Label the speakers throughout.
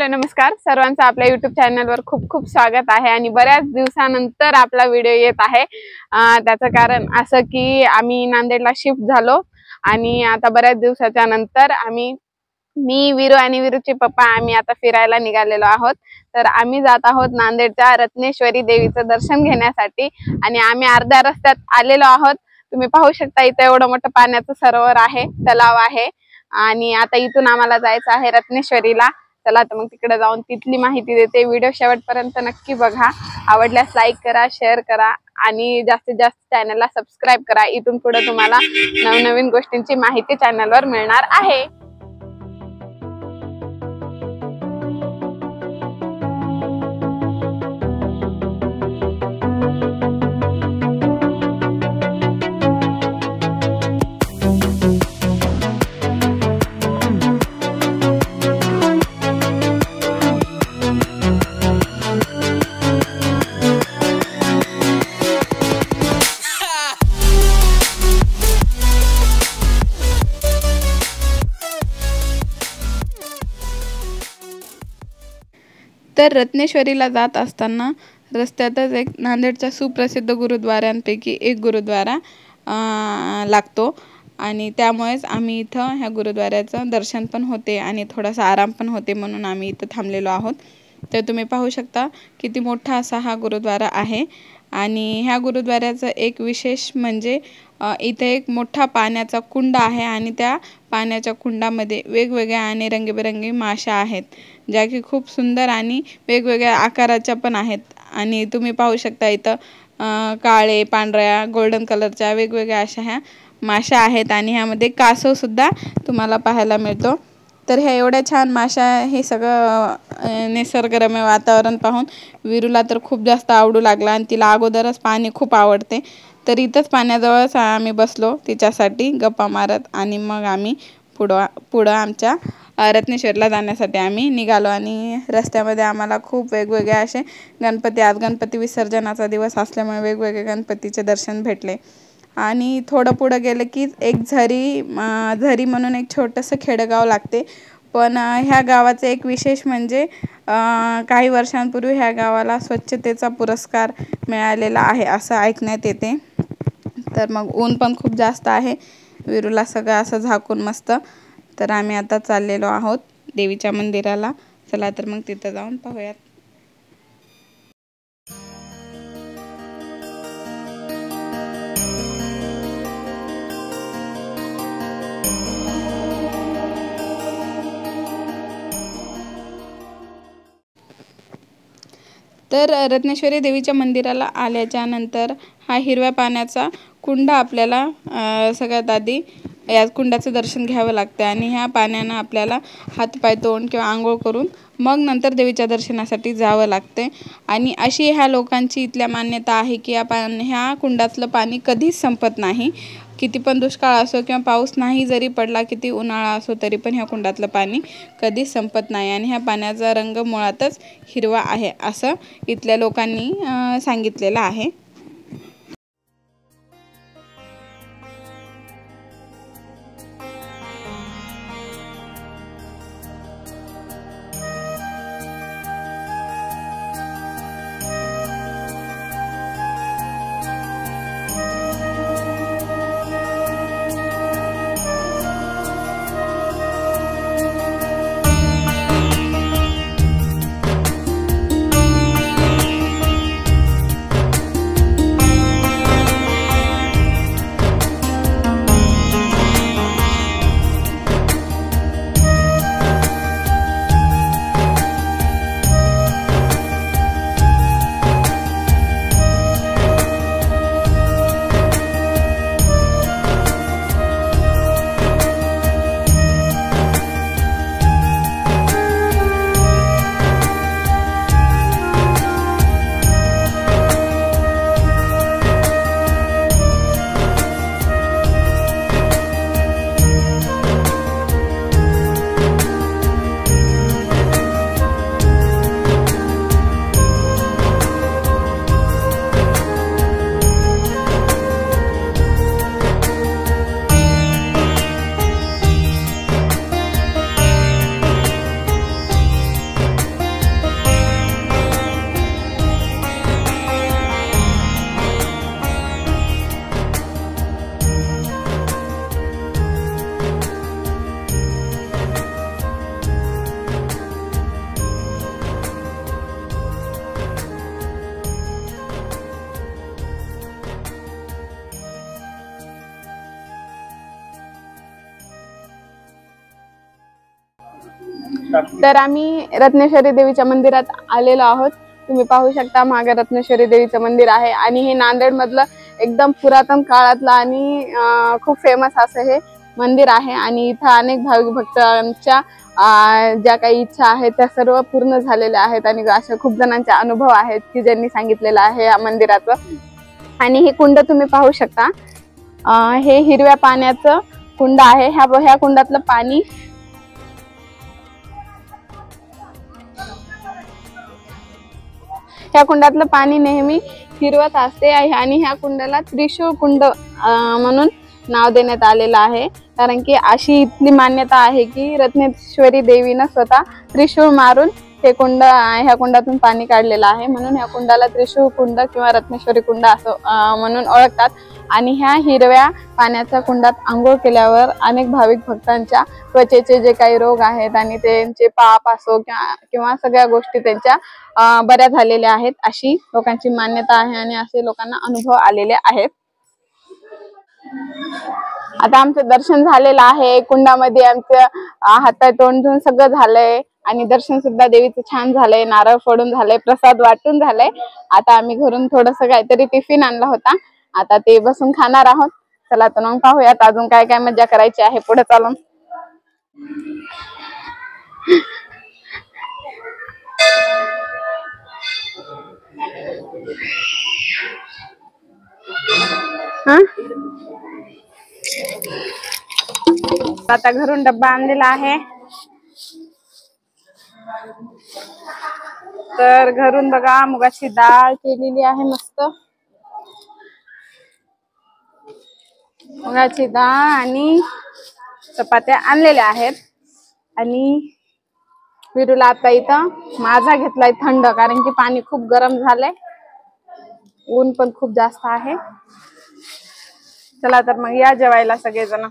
Speaker 1: नमस्कार सर्वांचं आपल्या YouTube चॅनलवर खूप खूप स्वागत आहे। आणि बऱ्याच दिवसानंतर आपला व्हिडिओ येत आहे। त्याचं कारण असं की आम्ही नांदेडला शिफ्ट झालो आणि आता बऱ्याच दिवसाच्या नंतर मी वीरू आणि वीरूचे पप्पा आम्ही आता फिरायला निघालेलो आहोत। तर आम्ही जात आहोत नांदेडच्या रत्नेश्वरी देवीचं दर्शन घेण्यासाठी आणि आम्ही अर्ध्या रस्त्यात आलेलो आहोत। तुम्ही पाहू शकता इथे एवढं मोठं पाण्याचं सरोवर आहे, तलाव आहे आणि आता इथून आम्हाला जायचं आहे रत्नेश्वरीला। चला तर मग तिकडे जाऊन तिथली माहिती देते। व्हिडिओ शेवटपर्यंत नक्की बघा। आवडल्यास लाईक करा, शेअर करा आणि जास्तीत जास्त चॅनलला सबस्क्राइब करा। इथून पुढे तुम्हाला नवनवीन गोष्टींची माहिती चॅनलवर मिळणार आहे।
Speaker 2: तर रत्नेश्वरीला जात असताना रस्त्यातच एक नांदेडच्या सुप्रसिद्ध गुरुद्वारांपैकी एक गुरुद्वारा लागतो आणि त्यामुळेच आम्ही इथं ह्या गुरुद्वाराचं दर्शन पण होते आणि थोडासा आराम पण होते, म्हणून आम्ही इथं थांबलेलो आहोत। तर तुम्ही पाहू शकता किती मोठा असा हा गुरुद्वारा आहे आणि ह्या गुरुद्वाराचं एक विशेष म्हणजे इथे एक मोठा पाण्याचा कुंड आहे आणि त्या पाण्याच्या कुंडामध्ये वेगवेगळ्या आणि रंगीबेरंगी माशा आहेत, ज्या की खूप सुंदर आणि वेगवेगळ्या आकाराच्या पण आहेत। आणि तुम्ही पाहू शकता इथं काळे, पांढऱ्या, गोल्डन कलरच्या वेगवेगळ्या अशा ह्या माशा आहेत आणि ह्यामध्ये कासव सुद्धा तुम्हाला पाहायला मिळतो। तर ह्या एवढ्या छान माशा, हे सगळं निसर्गरम्य वातावरण पाहून वीरूला तर खूप जास्त आवडू लागला आणि तिला अगोदरच पाणी खूप आवडते। तर इथंच पाण्याजवळच आम्ही बसलो तिच्यासाठी गप्पा मारत आणि मग आम्ही पुढं आमच्या रत्नेश्वरला जाण्यासाठी आम्ही निघालो। आणि रस्त्यामध्ये आम्हाला खूप वेगवेगळे असे गणपती, आज गणपती विसर्जनाचा दिवस असल्यामुळे वेगवेगळे गणपतीचे दर्शन भेटले। आणि थोडं पुढं गेलं की एक झरी म्हणून एक छोटंसं खेडेगाव लागते, पण ह्या गावाचं एक विशेष म्हणजे काही वर्षांपूर्वी ह्या गावाला स्वच्छतेचा पुरस्कार मिळालेला आहे असं ऐकण्यात येते। तर मग ऊन पण खूप जास्त आहे, वीरूला सगळं असं झाकून मस्त। तर आम्ही आता चाललेलो आहोत देवीच्या मंदिराला। चला तर मग तिथं जाऊन पाहूयात। तर रत्नेश्वरी देवीच्या मंदिराला आल्याच्या नंतर हा हिरव्या पाण्याचा कुंड आपल्याला सगळ्यात आधी या कुंडाचं दर्शन घ्यावं लागतं आणि ह्या पाण्यानं आपल्याला हातपाय, तोंड किंवा आंघोळ करून मग नंतर देवीच्या दर्शनासाठी जावं लागते। आणि अशी ह्या लोकांची इथल्या मान्यता आहे की ह्या कुंडातलं पाणी कधीच संपत नाही। किती पण दुष्काळ असो किंवा पाऊस नाही जरी पडला, किती उन्हाळा असो, तरी पण ह्या कुंडातलं पाणी कधीच संपत नाही आणि ह्या पाण्याचा रंग मुळातच हिरवा आहे असं इथल्या लोकांनी सांगितलेलं आहे।
Speaker 1: तर आम्ही रत्नेश्वरी देवीच्या मंदिरात आलेलो आहोत. तुम्ही पाहू शकता मागे रत्नेश्वरी देवीचं मंदिर आहे आणि हे नांदेड मधलं एकदम पुरातन काळातलं आणि खूप फेमस असं हे मंदिर आहे. आणि इथं अनेक भाविक भक्तांच्या ज्या काही इच्छा आहेत त्या सर्व पूर्ण झालेल्या आहेत आणि अशा खूप जणांचे अनुभव आहेत की ज्यांनी सांगितलेलं आहे या मंदिराचं. आणि हे कुंड तुम्ही पाहू शकता, हे हिरव्या पाण्याचं कुंड आहे. ह्या कुंडातलं पाणी नेहमी हिरवत असते आणि ह्या कुंडाला त्रिशूळ कुंड म्हणून नाव देण्यात आलेलं आहे. कारण की अशी इथली मान्यता आहे की रत्नेश्वरी देवीनं स्वतः त्रिशूळ मारून हे कुंड ह्या कुंडातून पाणी काढलेलं आहे. म्हणून ह्या कुंडाला त्रिशूळ कुंड किंवा रत्नेश्वरी कुंड असं म्हणून ओळखतात. आणि ह्या हिरव्या पाण्याच्या कुंडात आंघोळ केल्यावर अनेक भाविक भक्तांच्या त्वचेचे जे काही रोग आहेत आणि त्यांचे पाप असो किंवा सगळ्या गोष्टी त्यांच्या बऱ्या झालेल्या आहेत अशी लोकांची मान्यता आहे आणि असे लोकांना अनुभव आलेले आहेत. आता आमचं दर्शन झालेलं आहे. कुंडामध्ये आमचं हात तोंड धुवून सगळं झालंय आणि दर्शन सुद्धा देवीचं छान झालंय. नारळ फोडून झालंय, प्रसाद वाटून झालंय. आता आम्ही घरून थोडस काहीतरी टिफिन आणला होता, आता ते बसून खाणार आहोत. चला तर मग पाहूयात अजून काय काय मजा करायची आहे पुढे चालून. आता घरून डब्बा आणलेला आहे. तर घरून बघा मुगाची डाळ केलेली आहे मस्त. मुगाची डाळ आणि चपात्या आणलेल्या आहेत. आणि विरूला आता इथं माझा घेतलाय थंड, कारण की पाणी खूप गरम झालंय, ऊन पण खूप जास्त आहे. चला तर मग या जेवायला सगळेजण.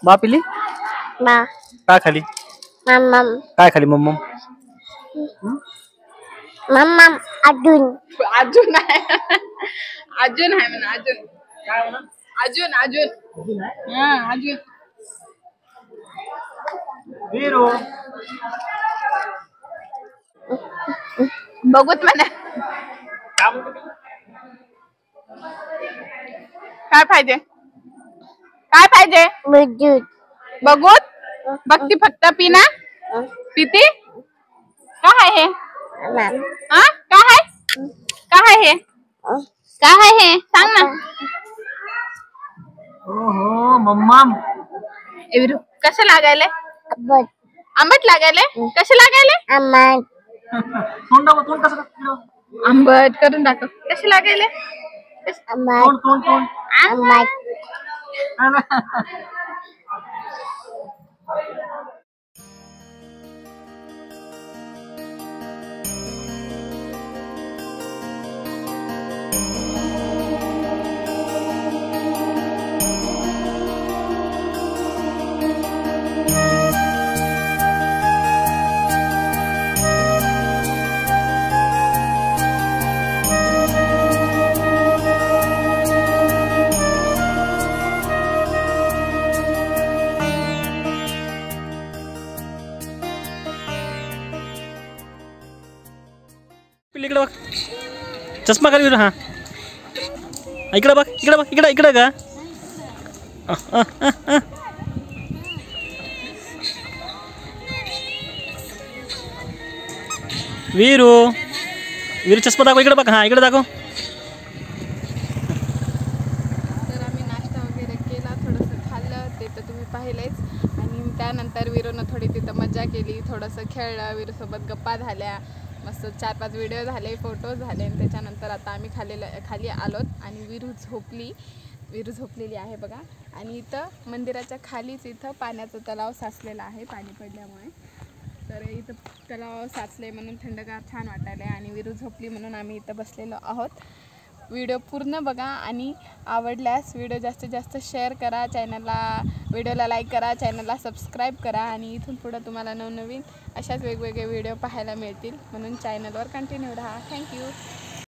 Speaker 3: मा पिली
Speaker 1: मा
Speaker 3: काय खाली
Speaker 1: मम्मम
Speaker 3: काय खाली मम्मम
Speaker 1: मम्मम अर्जुन अर्जुन आहे अर्जुन आहे म्हणा अर्जुन अर्जुन अर्जुन हां अर्जुन
Speaker 3: वीरू
Speaker 1: बघूत म्हणा काय पाहिजे काय पाहिजे बघूत बघती फक्त पिना पिती काय आहे हे हा काय आहे हे सांग ना.
Speaker 3: ओहो मम्मम
Speaker 1: एवरू कसं लागायले आंबट लागायले कसं लागायले
Speaker 3: तोंड तोंड कसं
Speaker 1: आंबट करून दाखव कसे लागायले
Speaker 3: तोंड तोंड तोंड इकडे बघ चष्मा खाली हा इकडे बघ इकडे बघ इकडे इकडे का वीरू वीरू चष्मा दाखव इकडे बघ हा इकडे दाखव.
Speaker 2: तर आम्ही नाश्ता वगैरे केला, थोडंसं खाल्लं ते तर तुम्ही पाहिलंच. आणि त्यानंतर वीरूनं थोडी तिथं मजा केली, थोडंसं खेळलं, वीरूसोबत गप्पा झाल्या, मस्त 4-5 व्हिडिओ झाले, फोटो झाले. आणि त्याच्यानंतर आता आम्ही खाली आलोत आणि वीरू झोपलेली आहे बघा. आणि इथं मंदिराच्या खालीच इथं पाण्याचा तलाव साचलेला आहे पाणी पडल्यामुळे. तर इथं तलाव साचले म्हणून थंडगार छान वाटायला आहे आणि वीरू झोपली म्हणून आम्ही इथं बसलेलो आहोत. व्हिडिओ पूर्ण बघा आणि आवडल्यास व्हिडिओ जास्तीत जास्त शेअर करा, व्हिडिओला लाईक करा, चॅनलला सबस्क्राईब करा. आणि इथून पुढं तुम्हाला नवनवीन अशाच वेगवेगळे व्हिडिओ पाहायला मिळतील, म्हणून चॅनलवर कंटिन्यू राहा. थँक्यू.